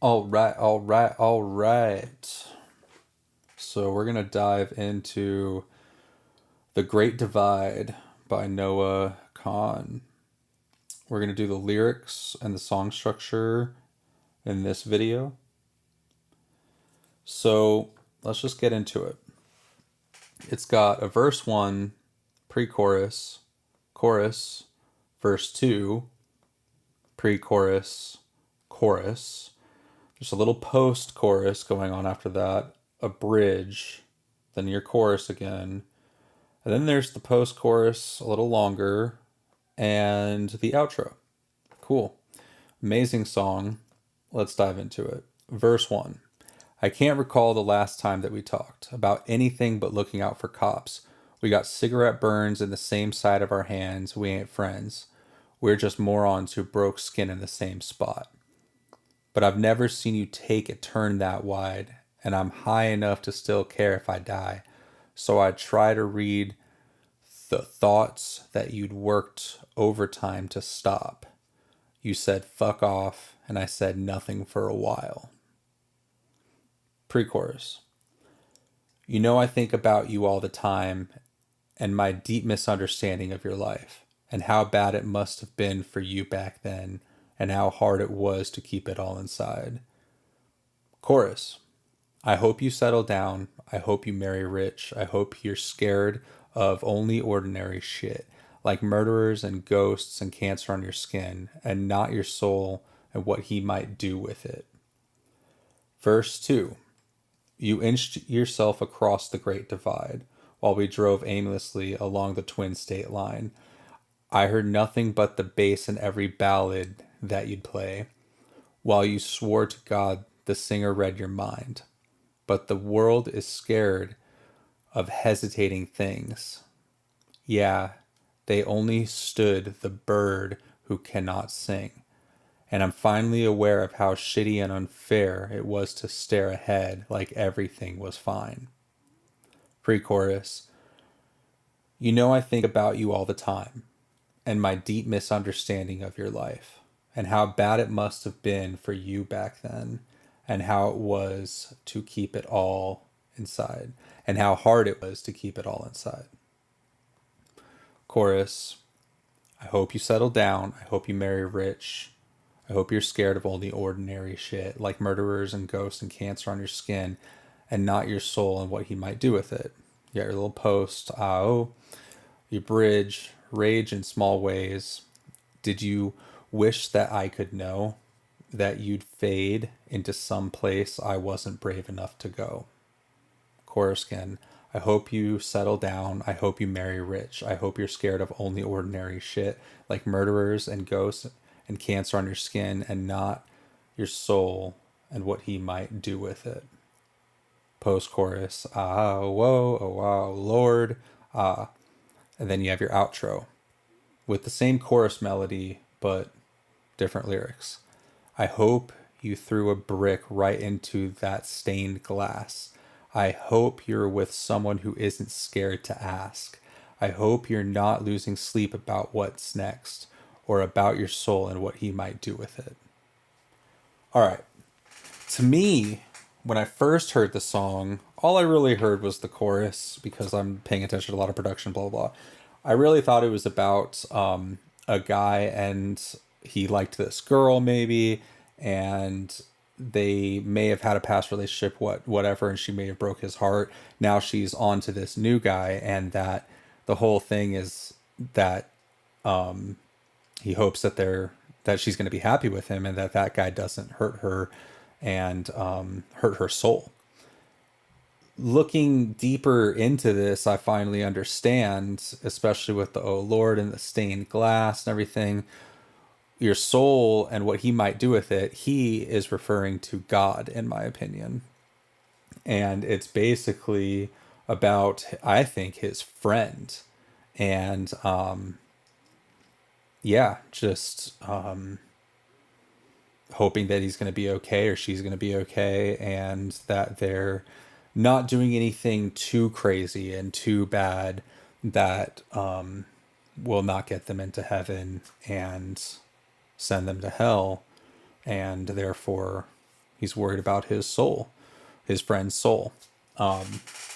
All right, all right, all right. So we're going to dive into The Great Divide by Noah Kahan. We're going to do the lyrics and the song structure in this video. So let's just get into it. It's got a verse 1, pre chorus, chorus, verse 2, pre chorus, chorus. There's a little post chorus going on after that, a bridge, then your chorus again. And then there's the post chorus, a little longer, and the outro. Cool. Amazing song. Let's dive into it. Verse 1. I can't recall the last time that we talked about anything but looking out for cops. We got cigarette burns in the same side of our hands. We ain't friends. We're just morons who broke skin in the same spot. But I've never seen you take a turn that wide, and I'm high enough to still care if I die. So I try to read the thoughts that you'd worked overtime to stop. You said fuck off, and I said nothing for a while. Pre chorus. You know, I think about you all the time and my deep misunderstanding of your life, and how bad it must have been for you back then, and how hard it was to keep it all inside. Chorus. I hope you settle down. I hope you marry rich. I hope you're scared of only ordinary shit, like murderers and ghosts and cancer on your skin, and not your soul and what he might do with it. Verse 2. You inched yourself across the great divide while we drove aimlessly along the twin state line. I heard nothing but the bass in every ballad that you'd play, while you swore to God the singer read your mind. But the world is scared of hesitating things. Yeah, they only stood the bird who cannot sing. And I'm finally aware of how shitty and unfair it was to stare ahead like everything was fine. Pre chorus. You know, I think about you all the time, and my deep misunderstanding of your life, and how bad it must have been for you back then, and how it was to keep it all inside, and how hard it was to keep it all inside. Chorus. I hope you settle down. I hope you marry rich. I hope you're scared of all the ordinary shit, like murderers and ghosts and cancer on your skin, and not your soul and what he might do with it. You got your little post, your bridge, rage in small ways. Did you wish that I could know that you'd fade into some place I wasn't brave enough to go? Chorus again. I hope you settle down. I hope you marry rich. I hope you're scared of only ordinary shit, like murderers and ghosts and cancer on your skin, and not your soul and what he might do with it. Post chorus, whoa, oh wow, Lord, and then you have your outro with the same chorus melody but different lyrics. I hope you threw a brick right into that stained glass. I hope you're with someone who isn't scared to ask. I hope you're not losing sleep about what's next, or about your soul and what he might do with it. All right. To me, when I first heard the song, all I really heard was the chorus because I'm paying attention to a lot of production, blah, blah, blah. I really thought it was about a guy and he liked this girl, maybe, and they may have had a past relationship, whatever, and she may have broke his heart. Now she's on to this new guy, and that the whole thing is that he hopes that she's going to be happy with him, and that guy doesn't hurt her and hurt her soul. Looking deeper into this, I finally understand, especially with the oh Lord and the stained glass and everything, your soul and what he might do with it. He is referring to God, in my opinion. And it's basically about, I think, his friend. And yeah, just hoping that he's going to be okay or she's going to be okay, and that they're not doing anything too crazy and too bad that will not get them into heaven and send them to hell, and therefore, He's worried about his soul, his friend's soul,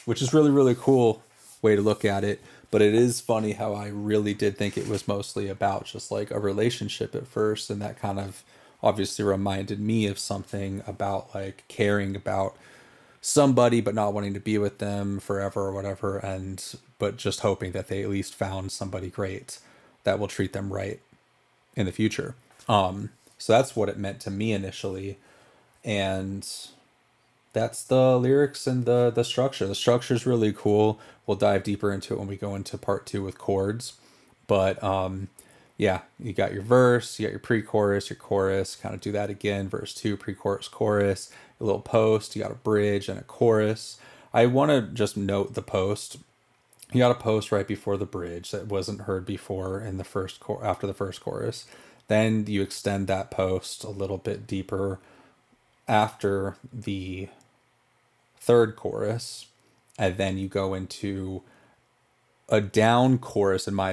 which is really, really cool way to look at it. But it is funny how I really did think it was mostly about just like a relationship at first. And that kind of obviously reminded me of something about like caring about somebody but not wanting to be with them forever or whatever, and but just hoping that they at least found somebody great that will treat them right in the future. So that's what it meant to me initially. And that's the lyrics and the structure. The structure is really cool. We'll dive deeper into it when we go into part 2 with chords. But yeah, you got your verse, you got your pre-chorus, your chorus, kind of do that again, verse 2, pre-chorus, chorus, a little post, you got a bridge and a chorus. I want to just note the post. You got a post right before the bridge that wasn't heard before in the after the first chorus. Then you extend that post a little bit deeper after the third chorus, and then you go into a down chorus, in my